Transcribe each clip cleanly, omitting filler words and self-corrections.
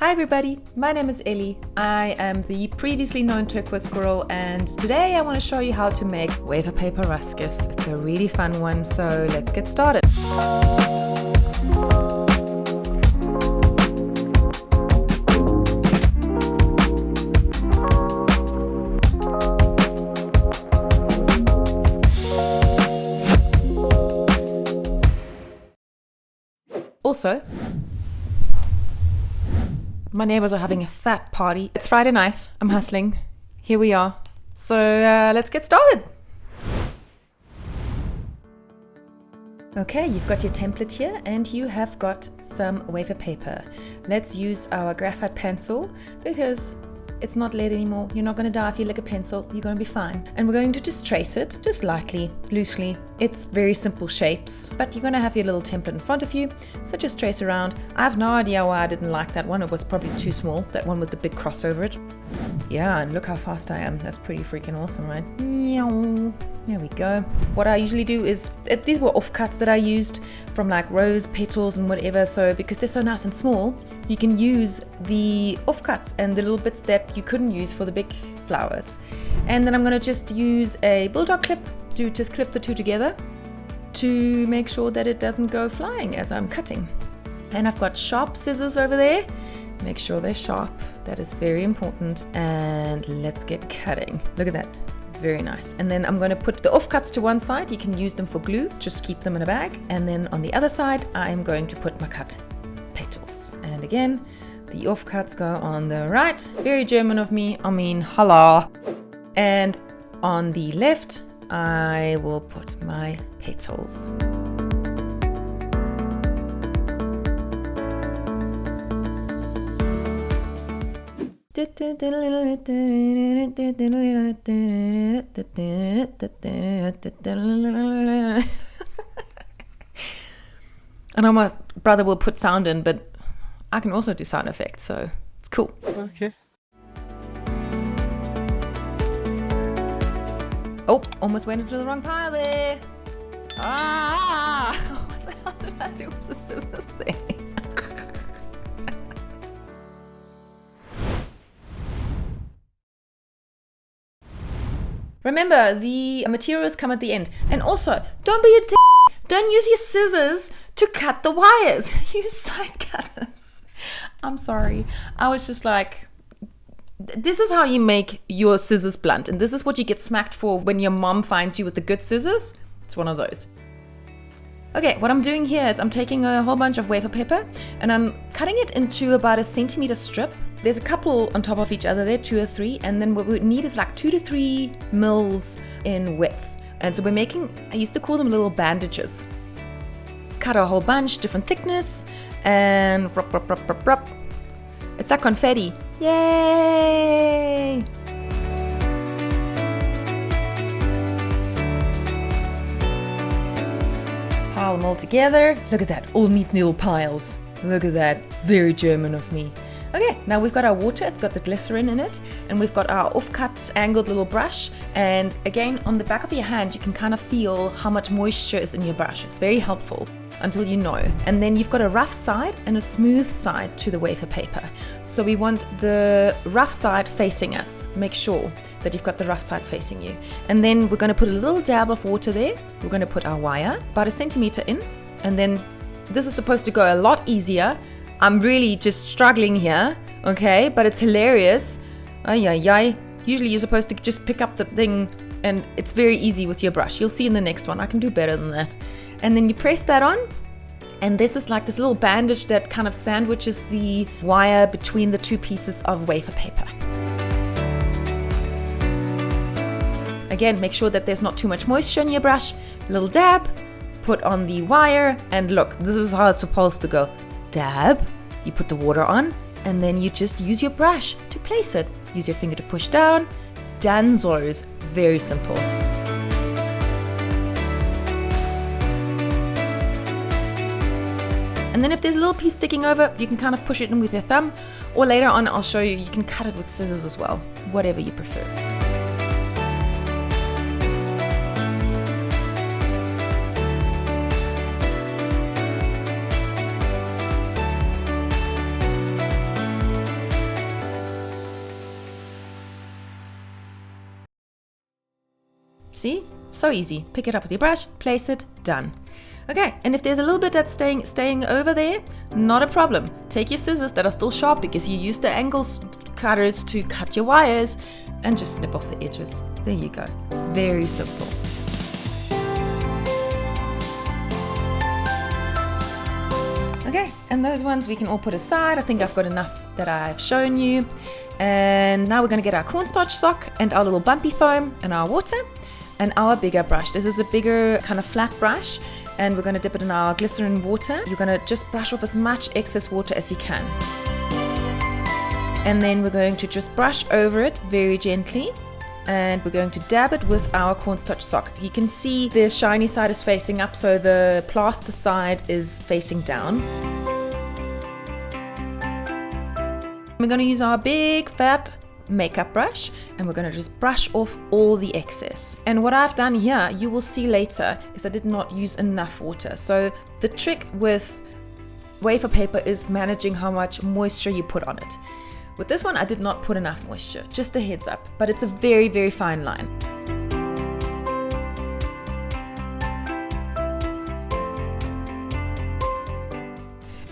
Hi everybody, my name is Ellie. I am the previously known Turquoise Squirrel, and today I want to show you how to make wafer paper ruscus. It's a really fun one, so let's get started. Also, my neighbors are having a fat party. It's Friday night. I'm hustling. Here we are. So let's get started. Okay, you've got your template here and you have got some wafer paper. Let's use our graphite pencil because it's not lead anymore. You're not going to die if you lick a pencil. You're going to be fine. And we're going to just trace it, just lightly, loosely. It's very simple shapes, but you're going to have your little template in front of you. So just trace around. I have no idea why I didn't like that one. It was probably too small. That one was the big cross over it. Yeah, and look how fast I am. That's pretty freaking awesome, right? There we go. What I usually do is, these were offcuts that I used from like rose petals and whatever. So because they're so nice and small, you can use the offcuts and the little bits that you couldn't use for the big flowers. And then I'm going to just use a bulldog clip to just clip the two together to make sure that it doesn't go flying as I'm cutting. And I've got sharp scissors over there. Make sure they're sharp. That is very important. And let's get cutting. Look at that. Very nice. And then I'm going to put the offcuts to one side. You can use them for glue. Just keep them in a bag. And then on the other side, I'm going to put my cut petals. And again, the offcuts go on the right. Very German of me. I mean, holla. And on the left, I will put my petals. I know my brother will put sound in, but I can also do sound effects, so it's cool. Okay. Oh, almost went into the wrong pile there. Ah! What the hell did I do with the scissors there? Remember, the materials come at the end. And also, don't be a d***. Don't use your scissors to cut the wires. Use side cutters. I'm sorry. I was just like, this is how you make your scissors blunt. And this is what you get smacked for when your mom finds you with the good scissors. It's one of those. Okay, what I'm doing here is I'm taking a whole bunch of wafer paper and I'm cutting it into about a centimeter strip. There's a couple on top of each other there, 2 or 3, and then what we need is like 2 to 3 mils in width. And so we're making, I used to call them little bandages. Cut a whole bunch, different thickness, and rup, rup, rup, rup, rup. It's like confetti. Yay! Pile them all together. Look at that, all neat little piles. Look at that, very German of me. Okay, now we've got our water, it's got the glycerin in it, and we've got our offcut angled little brush. And again, on the back of your hand, you can kind of feel how much moisture is in your brush. It's very helpful until you know. And then you've got a rough side and a smooth side to the wafer paper. So we want the rough side facing us. Make sure that you've got the rough side facing you. And then we're going to put a little dab of water there. We're going to put our wire about a centimeter in, and then this is supposed to go a lot easier. I'm really just struggling here, okay, but it's hilarious. Ay, ay, ay. Usually you're supposed to just pick up the thing and it's very easy with your brush. You'll see in the next one, I can do better than that. And then you press that on, and this is like this little bandage that kind of sandwiches the wire between the two pieces of wafer paper. Again, make sure that there's not too much moisture in your brush. Little dab, put on the wire, and look, this is how it's supposed to go. Dab, you put the water on, and then you just use your brush to place it. Use your finger to push down. Danzo's, very simple. And then if there's a little piece sticking over, you can kind of push it in with your thumb, or later on I'll show you, you can cut it with scissors as well, whatever you prefer. See? So easy. Pick it up with your brush, place it, done. Okay, and if there's a little bit that's staying over there, not a problem. Take your scissors that are still sharp because you used the angle cutters to cut your wires, and just snip off the edges. There you go. Very simple. Okay, and those ones we can all put aside. I think I've got enough that I've shown you. And now we're going to get our cornstarch sock and our little bumpy foam and our water and our bigger brush. This is a bigger kind of flat brush, and we're going to dip it in our glycerin water. You're going to just brush off as much excess water as you can. And then we're going to just brush over it very gently, and we're going to dab it with our cornstarch sock. You can see the shiny side is facing up, so the plaster side is facing down. We're going to use our big fat makeup brush, and we're going to just brush off all the excess. And what I've done here, you will see later, is I did not use enough water. So the trick with wafer paper is managing how much moisture you put on it. With this one, I did not put enough moisture, just a heads up, but it's a very, very fine line.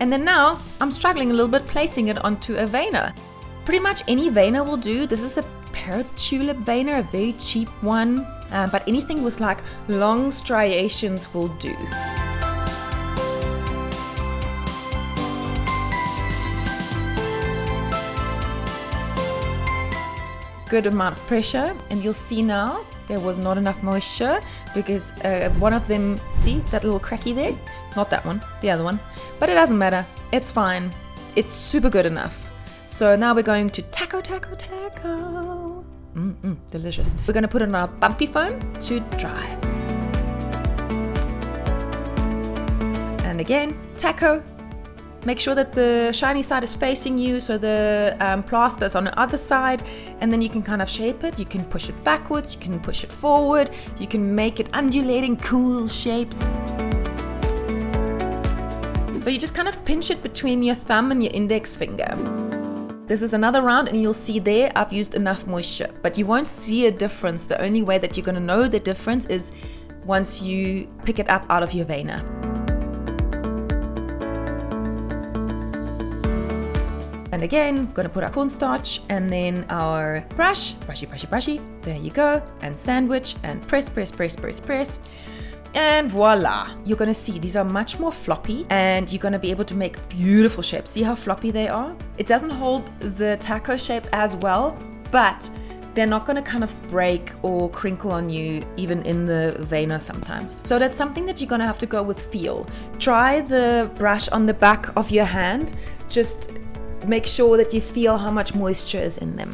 And then now I'm struggling a little bit placing it onto a veiner. Pretty much any veiner will do. This is a pear tulip veiner, a very cheap one, but anything with like long striations will do. Good amount of pressure, and you'll see now there was not enough moisture because one of them, see that little cracky there? Not that one, the other one. But it doesn't matter, it's fine. It's super good enough. So now we're going to taco. Delicious. We're going to put it on our bumpy foam to dry. And again, taco. Make sure that the shiny side is facing you, so the plaster is on the other side, and then you can kind of shape it. You can push it backwards, you can push it forward, you can make it undulating, cool shapes. So you just kind of pinch it between your thumb and your index finger. This is another round, and you'll see there I've used enough moisture, but you won't see a difference. The only way that you're going to know the difference is once you pick it up out of your veiner. And again, we're going to put our cornstarch and then our brushy. There you go. And sandwich and press. And voila. You're going to see these are much more floppy, and you're going to be able to make beautiful shapes. See how floppy they are? It doesn't hold the taco shape as well, but they're not going to kind of break or crinkle on you even in the veiner sometimes. So that's something that you're going to have to go with feel. Try the brush on the back of your hand. Just make sure that you feel how much moisture is in them.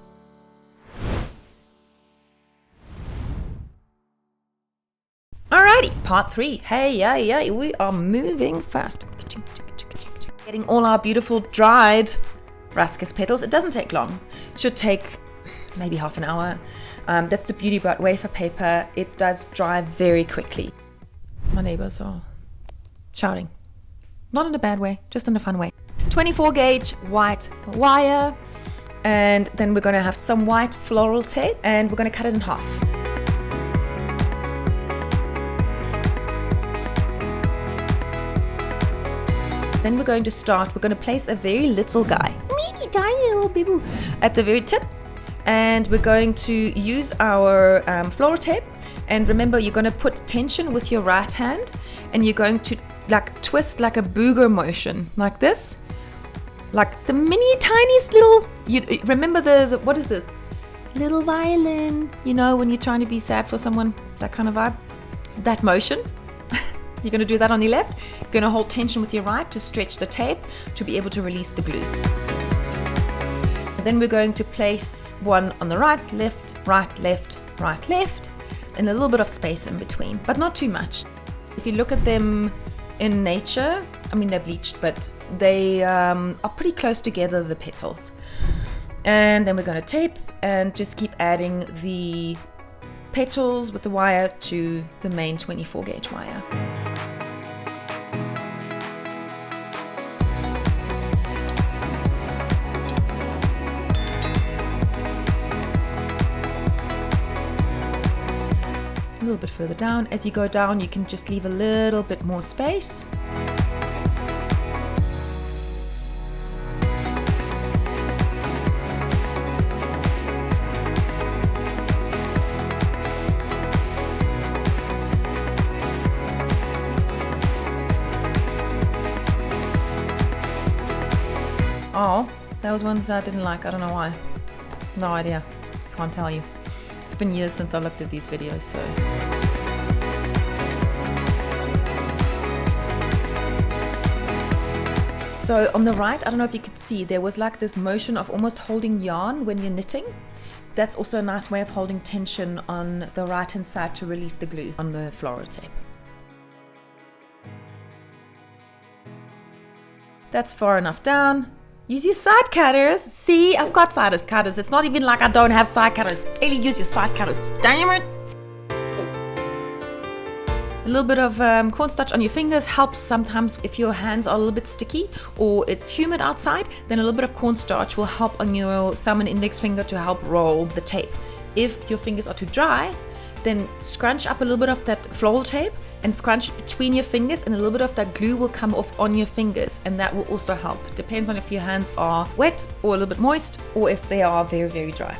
Alrighty, part 3. Hey, we are moving fast. Getting all our beautiful dried ruscus petals. It doesn't take long. It should take maybe half an hour. That's the beauty about wafer paper. It does dry very quickly. My neighbors are shouting. Not in a bad way, just in a fun way. 24 gauge white wire, and then we're going to have some white floral tape, and we're going to cut it in half. Then we're going to place a very little guy, tiny little baby, at the very tip, and we're going to use our floral tape. And remember, you're going to put tension with your right hand, and you're going to like twist like a booger motion, like this. Like the mini tiniest little, you remember the what is this? Little violin, you know, when you're trying to be sad for someone, that kind of vibe, that motion. You're going to do that on your left. You're going to hold tension with your right to stretch the tape to be able to release the glue. Then we're going to place one on the right, left, and a little bit of space in between, but not too much. If you look at them in nature, I mean, they're bleached, but they are pretty close together, the petals. And then we're going to tape and just keep adding the petals with the wire to the main 24 gauge wire. A bit further down. As you go down, you can just leave a little bit more space. Oh, those ones I didn't like. I don't know why. No idea. Can't tell you. It's been years since I looked at these videos, so. So on the right, I don't know if you could see, there was like this motion of almost holding yarn when you're knitting. That's also a nice way of holding tension on the right hand side to release the glue on the floral tape. That's far enough down. Use your side cutters. See, I've got side cutters. It's not even like I don't have side cutters. Really use your side cutters. Damn it. A little bit of cornstarch on your fingers helps sometimes if your hands are a little bit sticky or it's humid outside, then a little bit of cornstarch will help on your thumb and index finger to help roll the tape. If your fingers are too dry, then scrunch up a little bit of that floral tape and scrunch it between your fingers, and a little bit of that glue will come off on your fingers, and that will also help. Depends on if your hands are wet or a little bit moist, or if they are very, very dry.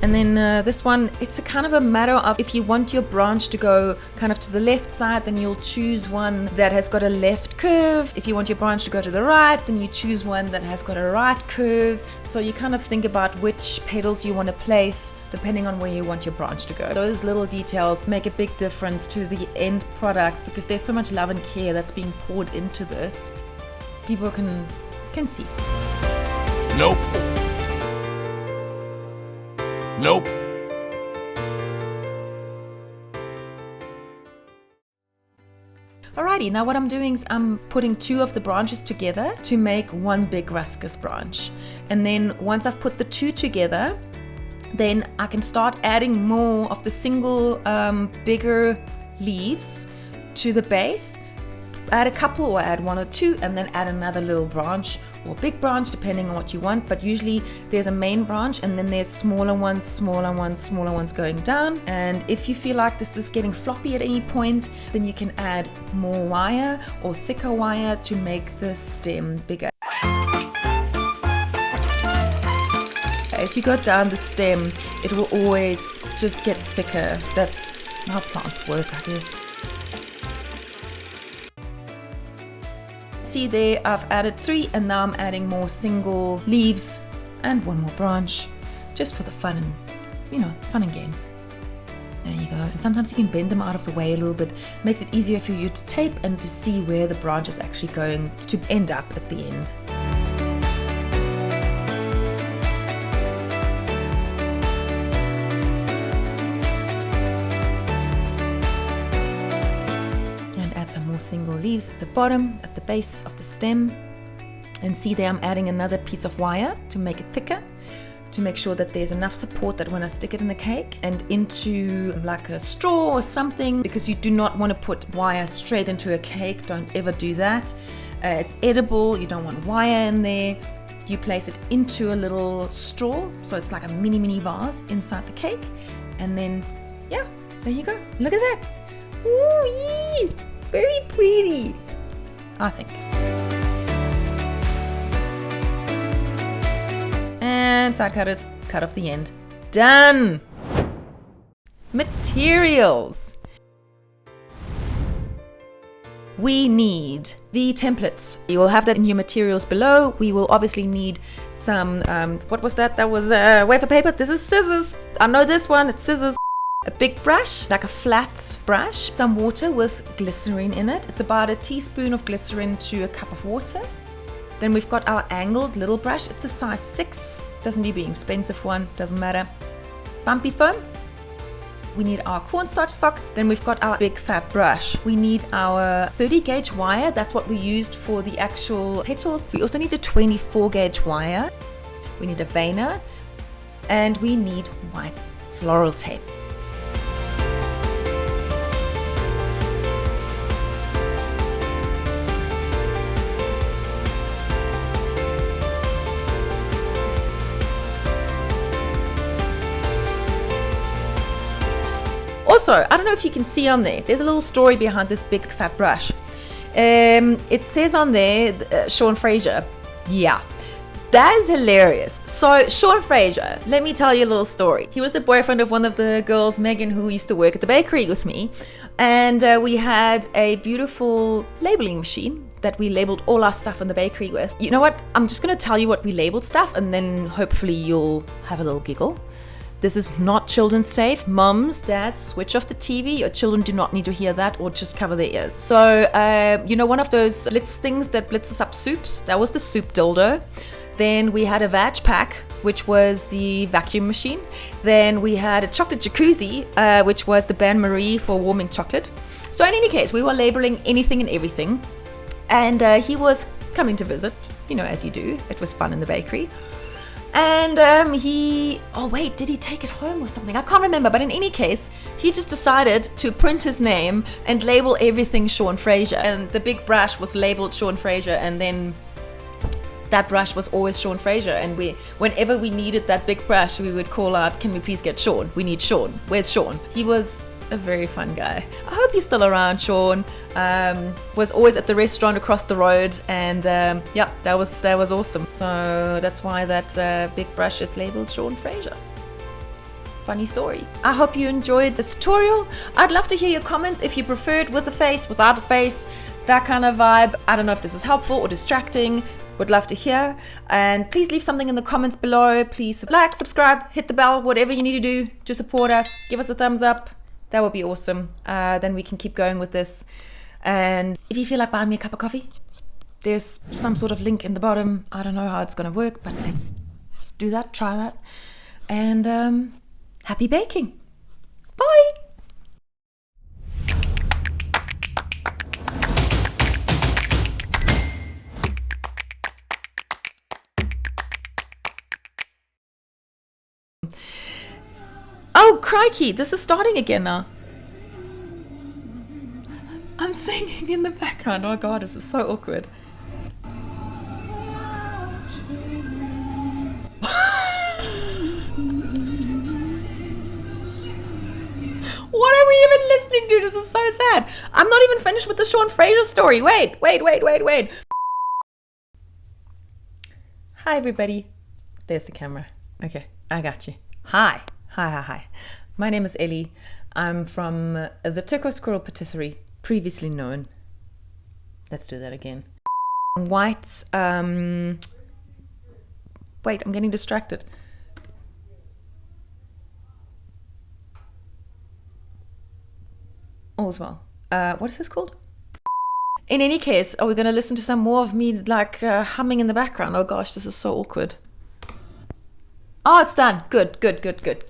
And then this one, it's a kind of a matter of if you want your branch to go kind of to the left side, then you'll choose one that has got a left curve. If you want your branch to go to the right, then you choose one that has got a right curve. So you kind of think about which petals you want to place depending on where you want your branch to go. Those little details make a big difference to the end product because there's so much love and care that's being poured into this. People can see. Nope. Nope. Alrighty, now what I'm doing is I'm putting two of the branches together to make one big ruscus branch. And then once I've put the two together, then I can start adding more of the single bigger leaves to the base. Add a couple or add one or two, and then add another little branch or big branch depending on what you want, but usually there's a main branch and then there's smaller ones going down. And if you feel like this is getting floppy at any point, then you can add more wire or thicker wire to make the stem bigger. As you go down the stem, it will always just get thicker. That's how plants work, I guess. See there, I've added 3 and now I'm adding more single leaves and one more branch just for the fun and, fun and games. There you go. And sometimes you can bend them out of the way a little bit. Makes it easier for you to tape and to see where the branch is actually going to end up at the end. Single leaves at the bottom, at the base of the stem. And see there I'm adding another piece of wire to make it thicker, to make sure that there's enough support that when I stick it in the cake and into like a straw or something, because you do not want to put wire straight into a cake. Don't ever do that. It's edible. You don't want wire in there. You place it into a little straw, so it's like a mini vase inside the cake. And then, yeah, there you go. Look at that. Ooh, yee! Very pretty, I think. And side cutters, cut off the end. Done! Materials. We need the templates. You will have that in your materials below. We will obviously need some, what was that? That was wafer paper. This is scissors. I know this one, it's scissors. A big brush, like a flat brush, some water with glycerin in it. It's about a teaspoon of glycerin to a cup of water. Then we've got our angled little brush. It's a size 6. Doesn't need to be an expensive one, doesn't matter. Bumpy foam. We need our cornstarch sock. Then we've got our big fat brush. We need our 30 gauge wire. That's what we used for the actual petals. We also need a 24 gauge wire. We need a veiner. And we need white floral tape. Also, I don't know if you can see on there, there's a little story behind this big fat brush. It says on there, Sean Fraser. Yeah. That is hilarious. So Sean Fraser, let me tell you a little story. He was the boyfriend of one of the girls, Megan, who used to work at the bakery with me. And we had a beautiful labeling machine that we labeled all our stuff in the bakery with. You know what? I'm just going to tell you what we labeled stuff, and then hopefully you'll have a little giggle. This is not children safe. Mums, dads, switch off the TV. Your children do not need to hear that, or just cover their ears. So, one of those blitz things that blitzes up soups? That was the soup dildo. Then we had a vag pack, which was the vacuum machine. Then we had a chocolate jacuzzi, which was the bain marie for warming chocolate. So in any case, we were labeling anything and everything. And he was coming to visit, as you do. It was fun in the bakery. And did he take it home or something? I can't remember. But in any case, he just decided to print his name and label everything Sean Fraser. And the big brush was labeled Sean Fraser, and then that brush was always Sean Fraser, and whenever we needed that big brush, we would call out, can we please get Sean? We need Sean. Where's Sean? He was a very fun guy. I hope you're still around, Sean. Was always at the restaurant across the road, and that was awesome. So that's why that big brush is labeled Sean Fraser. Funny story. I hope you enjoyed this tutorial. I'd love to hear your comments if you preferred with a face, without a face, that kind of vibe. I don't know if this is helpful or distracting. Would love to hear, and please leave something in the comments below. Please like, subscribe, hit the bell, whatever you need to do to support us. Give us a thumbs up. That would be awesome. Then we can keep going with this. And if you feel like buying me a cup of coffee, there's some sort of link in the bottom. I don't know how it's going to work, but let's do that, try that. And happy baking. Bye. Oh, crikey, this is starting again now. I'm singing in the background. Oh God, this is so awkward. What are we even listening to? This is so sad. I'm not even finished with the Sean Fraser story. Wait. Hi, everybody. There's the camera. Okay, I got you. Hi. My name is Ellie. I'm from the Turquoise Squirrel Patisserie, previously known. Let's do that again. White. Wait, I'm getting distracted. All's well. What is this called? In any case, are we going to listen to some more of me humming in the background? Oh gosh, this is so awkward. Oh, it's done. Good.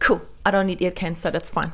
Cool. I don't need ear cans, so that's fine.